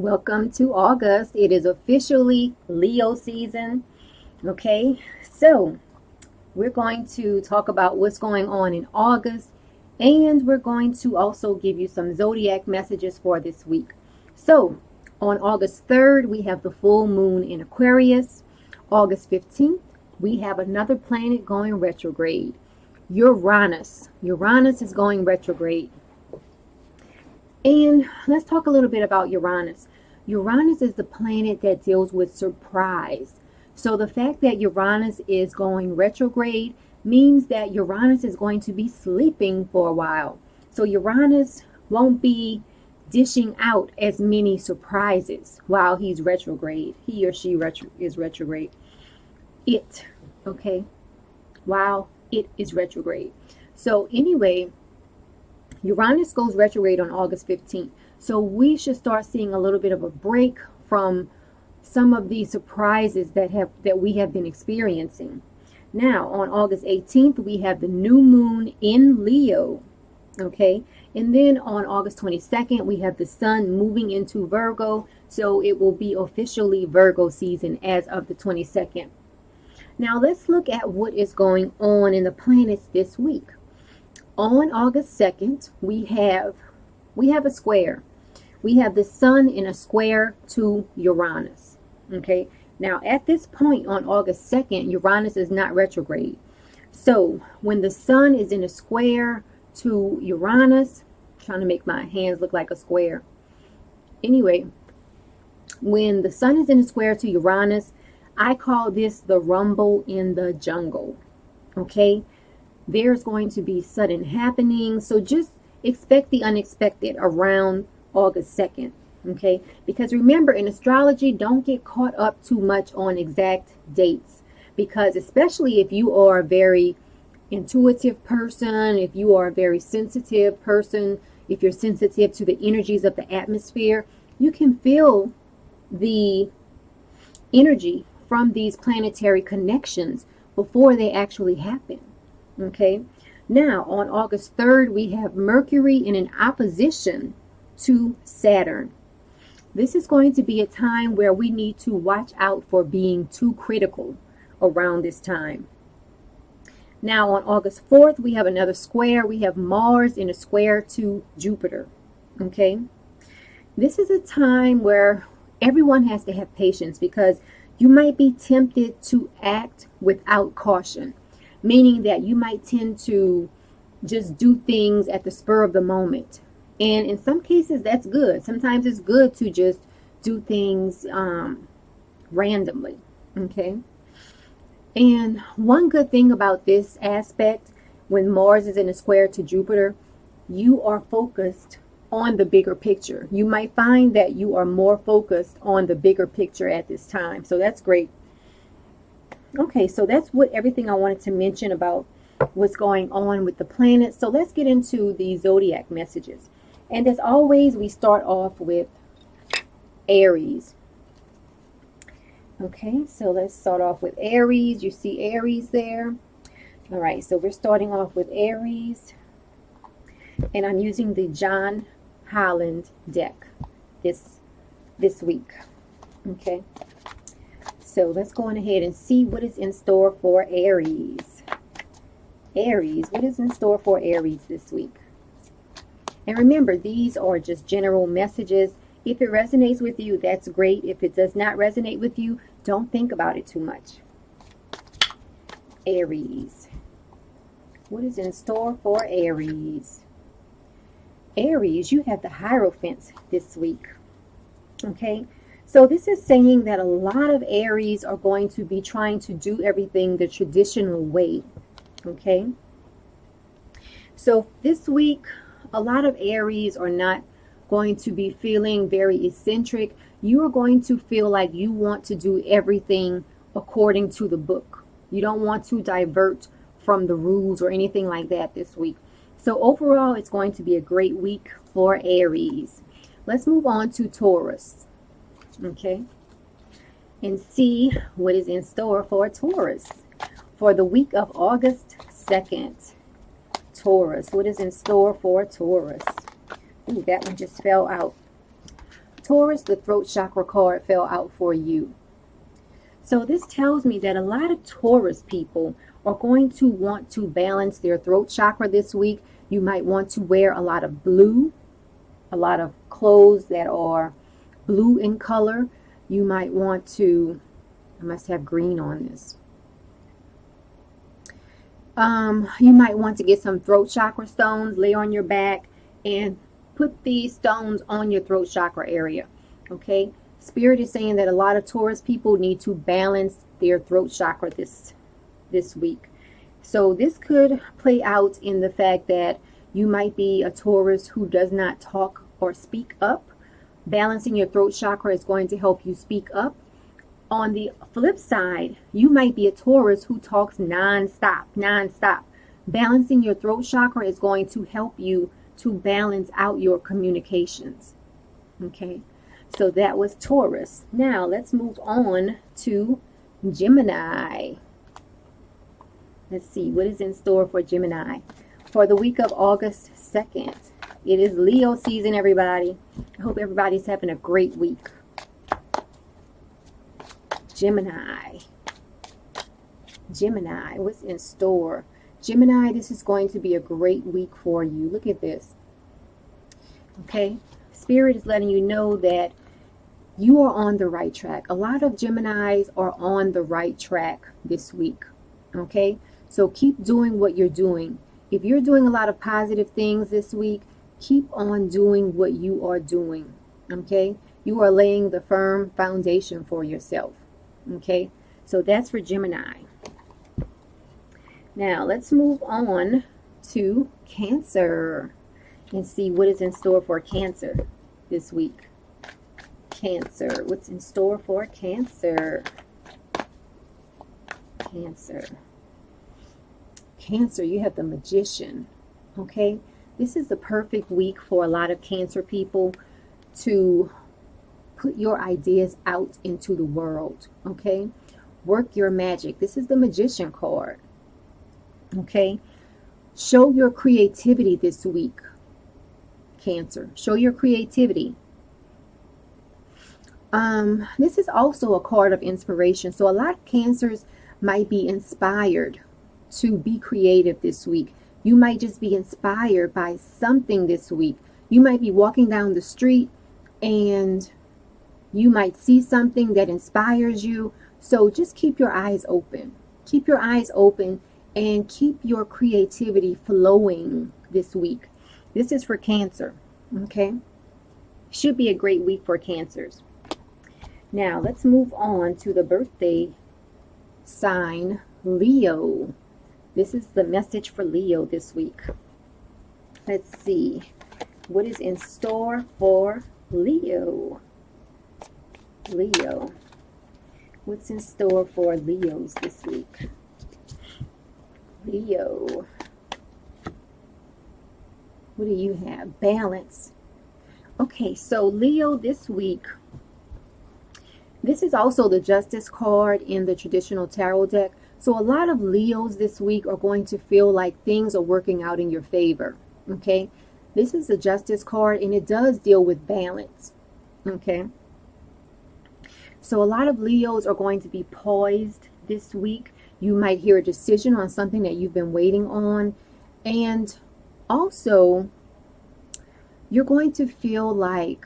Welcome to August. It is officially Leo season. Okay, so we're going to talk about what's going on in August, and we're going to also give you some zodiac messages for this week. So, on August 3rd, we have the full moon in Aquarius. August 15th, we have another planet going retrograde, Uranus. Uranus is going retrograde. And let's talk a little bit about Uranus. Uranus is the planet that deals with surprise. So the fact that Uranus is going retrograde means that Uranus is going to be sleeping for a while. So Uranus won't be dishing out as many surprises while he's retrograde. He or she is retrograde. Okay? While it is retrograde. So anyway, Uranus goes retrograde on August 15th. So we should start seeing a little bit of a break from some of the surprises that we have been experiencing. Now, on August 18th, we have the new moon in Leo. Okay? And then on August 22nd, we have the sun moving into Virgo. So it will be officially Virgo season as of the 22nd. Now, let's look at what is going on in the planets this week. On August 2nd, we have a square. We have the sun in a square to Uranus. Okay. Now, at this point on August 2nd, Uranus is not retrograde. So, when the sun is in a square to Uranus, I'm trying to make my hands look like a square. Anyway, when the sun is in a square to Uranus, I call this the rumble in the jungle. Okay. There's going to be sudden happenings. So just expect the unexpected around August 2nd. Okay. Because remember, in astrology, don't get caught up too much on exact dates. Because especially if you are a very intuitive person, if you are a very sensitive person, if you're sensitive to the energies of the atmosphere, you can feel the energy from these planetary connections before they actually happen. Okay, now on August 3rd, we have Mercury in an opposition to Saturn. This is going to be a time where we need to watch out for being too critical around this time. Now on August 4th, we have another square. We have Mars in a square to Jupiter. Okay, this is a time where everyone has to have patience because you might be tempted to act without caution. Meaning that you might tend to just do things at the spur of the moment. And in some cases, that's good. Sometimes it's good to just do things randomly. Okay. And one good thing about this aspect, when Mars is in a square to Jupiter, you are focused on the bigger picture. You might find that you are more focused on the bigger picture at this time. So that's great. Okay, so that's everything I wanted to mention about what's going on with the planets. So let's get into the zodiac messages. And as always, we start off with Aries. Okay, so let's start off with Aries. You see Aries there. All right, so we're starting off with Aries. And I'm using the John Holland deck this week. Okay. So let's go on ahead and see what is in store for Aries. Aries, what is in store for Aries this week? And remember, these are just general messages. If it resonates with you, that's great. If it does not resonate with you, don't think about it too much. Aries. What is in store for Aries? Aries, you have the Hierophant this week. Okay. So this is saying that a lot of Aries are going to be trying to do everything the traditional way. Okay. So this week, a lot of Aries are not going to be feeling very eccentric. You are going to feel like you want to do everything according to the book. You don't want to divert from the rules or anything like that this week. So overall, it's going to be a great week for Aries. Let's move on to Taurus. Okay, and see what is in store for Taurus for the week of August 2nd. Taurus, what is in store for Taurus? Ooh, that one just fell out. Taurus, the throat chakra card fell out for you. So this tells me that a lot of Taurus people are going to want to balance their throat chakra this week. You might want to wear a lot of blue, a lot of clothes that are blue in color. You might want to, I must have green on this. You might want to get some throat chakra stones, lay on your back, and put these stones on your throat chakra area. Okay? Spirit is saying that a lot of Taurus people need to balance their throat chakra this week. So this could play out in the fact that you might be a Taurus who does not talk or speak up. Balancing your throat chakra is going to help you speak up. On the flip side, you might be a Taurus who talks non-stop. Balancing your throat chakra is going to help you to balance out your communications. Okay, so that was Taurus. Now let's move on to Gemini. Let's see what is in store for Gemini for the week of August 2nd. It is Leo season, everybody. I hope everybody's having a great week. Gemini, what's in store? Gemini, this is going to be a great week for you. Look at this. Okay, Spirit is letting you know that you are on the right track. A lot of Geminis are on the right track this week. Okay, so keep doing what you're doing. If you're doing a lot of positive things this week, keep on doing what you are doing. Okay, you are laying the firm foundation for yourself. Okay, so that's for Gemini. Now let's move on to Cancer and see what is in store for Cancer this week. Cancer, what's in store for Cancer? Cancer, you have the Magician. Okay, this is the perfect week for a lot of Cancer people to put your ideas out into the world. Okay, work your magic. This is the Magician card. Okay, show your creativity this week, Cancer. Show your creativity. This is also a card of inspiration. So a lot of Cancers might be inspired to be creative this week. You might just be inspired by something this week. You might be walking down the street and you might see something that inspires you. So just keep your eyes open. Keep your eyes open and keep your creativity flowing this week. This is for Cancer. Okay? Should be a great week for Cancers. Now, let's move on to the birthday sign, Leo. This is the message for Leo this week. Let's see. What is in store for Leo? Leo. What's in store for Leos this week? Leo. What do you have? Balance. Okay, so Leo this week. This is also the Justice card in the traditional tarot deck. So a lot of Leos this week are going to feel like things are working out in your favor. Okay, this is the Justice card and it does deal with balance. Okay, so a lot of Leos are going to be poised this week. You might hear a decision on something that you've been waiting on. And also, you're going to feel like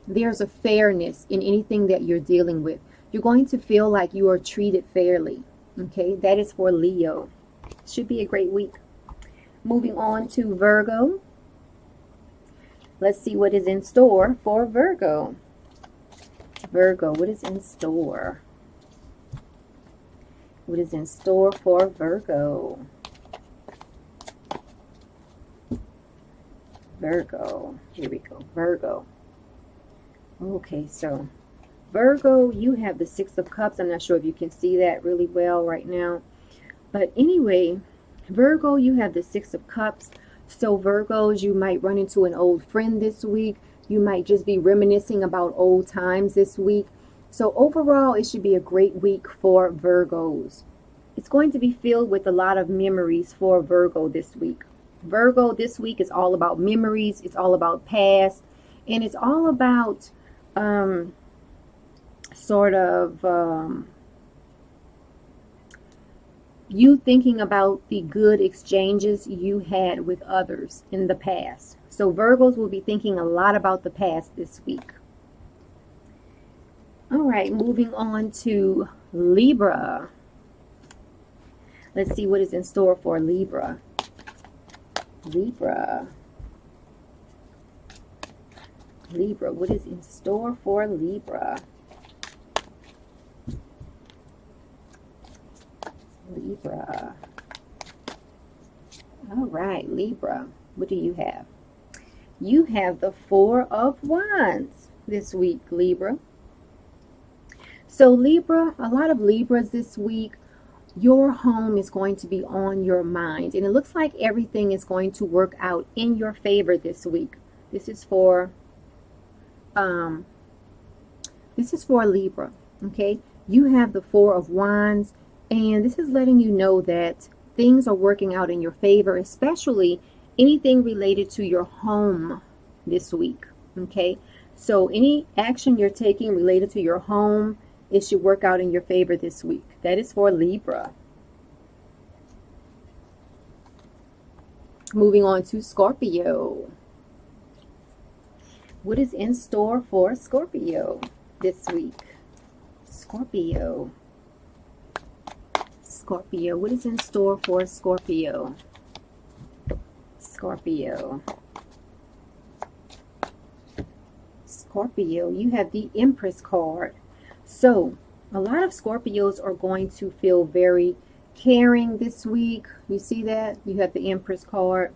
there's a fairness in anything that you're dealing with. You're going to feel like you are treated fairly. Okay, that is for Leo. Should be a great week. Moving on to Virgo. Let's see what is in store for Virgo. Virgo, what is in store? What is in store for Virgo? Virgo, here we go, Virgo. Okay, so Virgo, you have the Six of Cups. I'm not sure if you can see that really well right now. But anyway, Virgo, you have the Six of Cups. So Virgos, you might run into an old friend this week. You might just be reminiscing about old times this week. So overall, it should be a great week for Virgos. It's going to be filled with a lot of memories for Virgo this week. Virgo this week is all about memories. It's all about past. And it's all about sort of you thinking about the good exchanges you had with others in the past. So Virgos will be thinking a lot about the past this week. All right, moving on to Libra. Let's see what is in store for Libra. Libra, what is in store for Libra? Libra. All right, Libra, what do you have? You have the Four of Wands this week, Libra. So Libra, a lot of Libras this week, your home is going to be on your mind. And it looks like everything is going to work out in your favor this week. This is for Libra, okay? You have the Four of Wands, and this is letting you know that things are working out in your favor, especially anything related to your home this week, okay? So any action you're taking related to your home, it should work out in your favor this week. That is for Libra. Moving on to Scorpio. What is in store for Scorpio this week? Scorpio. Scorpio. What is in store for Scorpio? Scorpio. Scorpio, you have the Empress card. So, a lot of Scorpios are going to feel very caring this week. You see that? You have the Empress card.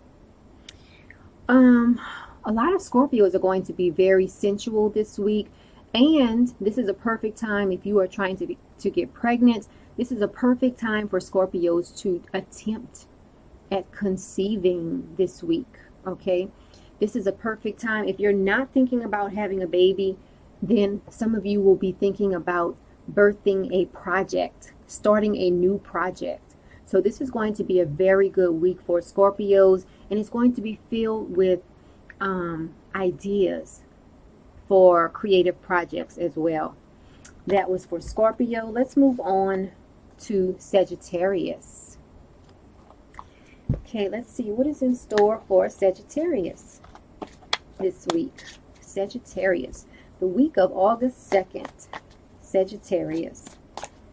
A lot of Scorpios are going to be very sensual this week. And this is a perfect time if you are trying to get pregnant. This is a perfect time for Scorpios to attempt at conceiving this week. Okay? This is a perfect time. If you're not thinking about having a baby, then some of you will be thinking about birthing a project, starting a new project. So this is going to be a very good week for Scorpios, and it's going to be filled with ideas for creative projects as well. That was for Scorpio. Let's move on to Sagittarius. Okay, let's see what is in store for Sagittarius this week. Sagittarius, the week of August 2nd. Sagittarius,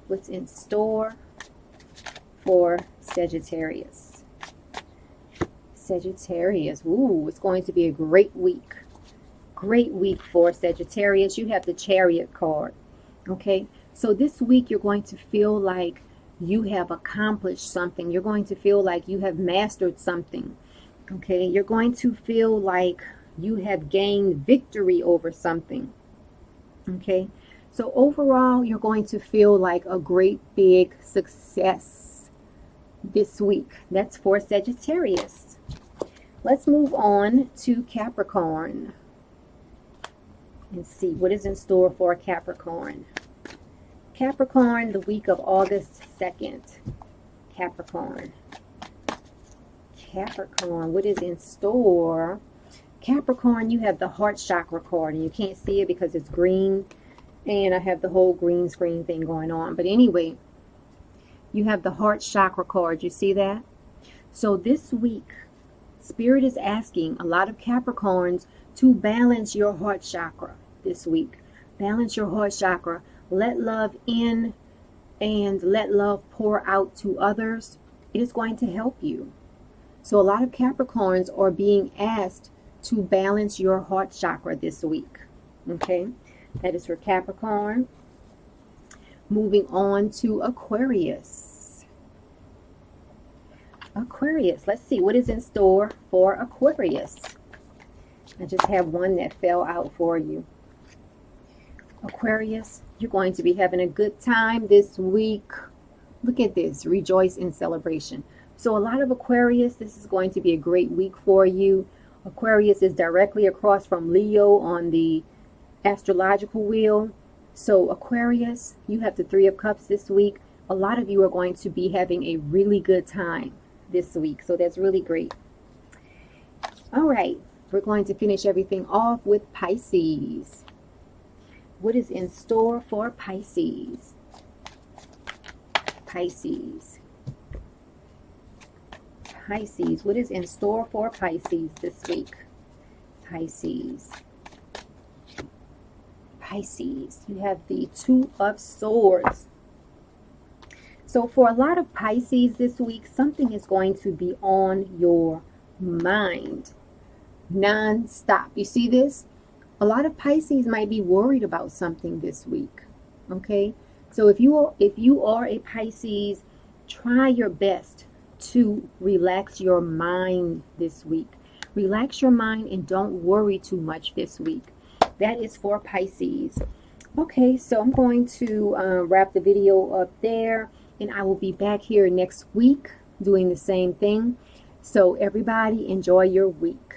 what's in store for Sagittarius? Sagittarius, ooh, it's going to be a great week. Great week for Sagittarius. You have the Chariot card. Okay, so this week you're going to feel like you have accomplished something. You're going to feel like you have mastered something. Okay, you're going to feel like you have gained victory over something. Okay, so overall you're going to feel like a great big success this week. That's for Sagittarius. Let's move on to Capricorn and see what is in store for Capricorn. Capricorn, the week of August 2nd. Capricorn. Capricorn, what is in store? Capricorn, you have the heart chakra card, and you can't see it because it's green, and I have the whole green screen thing going on. But anyway, you have the heart chakra card. You see that? So this week, Spirit is asking a lot of Capricorns to balance your heart chakra this week. Balance your heart chakra. Let love in and let love pour out to others. It is going to help you. So a lot of Capricorns are being asked to balance your heart chakra this week. Okay, that is for Capricorn. Moving on to Aquarius. Aquarius, let's see what is in store for Aquarius. I just have one that fell out for you. Aquarius, you're going to be having a good time this week. Look at this, rejoice in celebration. So a lot of Aquarius, this is going to be a great week for you. Aquarius is directly across from Leo on the astrological wheel. So Aquarius, you have the Three of Cups this week. A lot of you are going to be having a really good time this week. So that's really great. All right. We're going to finish everything off with Pisces. What is in store for Pisces? Pisces. Pisces. What is in store for Pisces this week? Pisces. Pisces. You have the Two of Swords. So for a lot of Pisces this week, something is going to be on your mind non-stop. You see this? A lot of Pisces might be worried about something this week. Okay? So if you are a Pisces, try your best to relax your mind this week. Relax your mind and don't worry too much this week. That is for Pisces. Okay, so I'm going to wrap the video up there, and I will be back here next week doing the same thing. So everybody enjoy your week.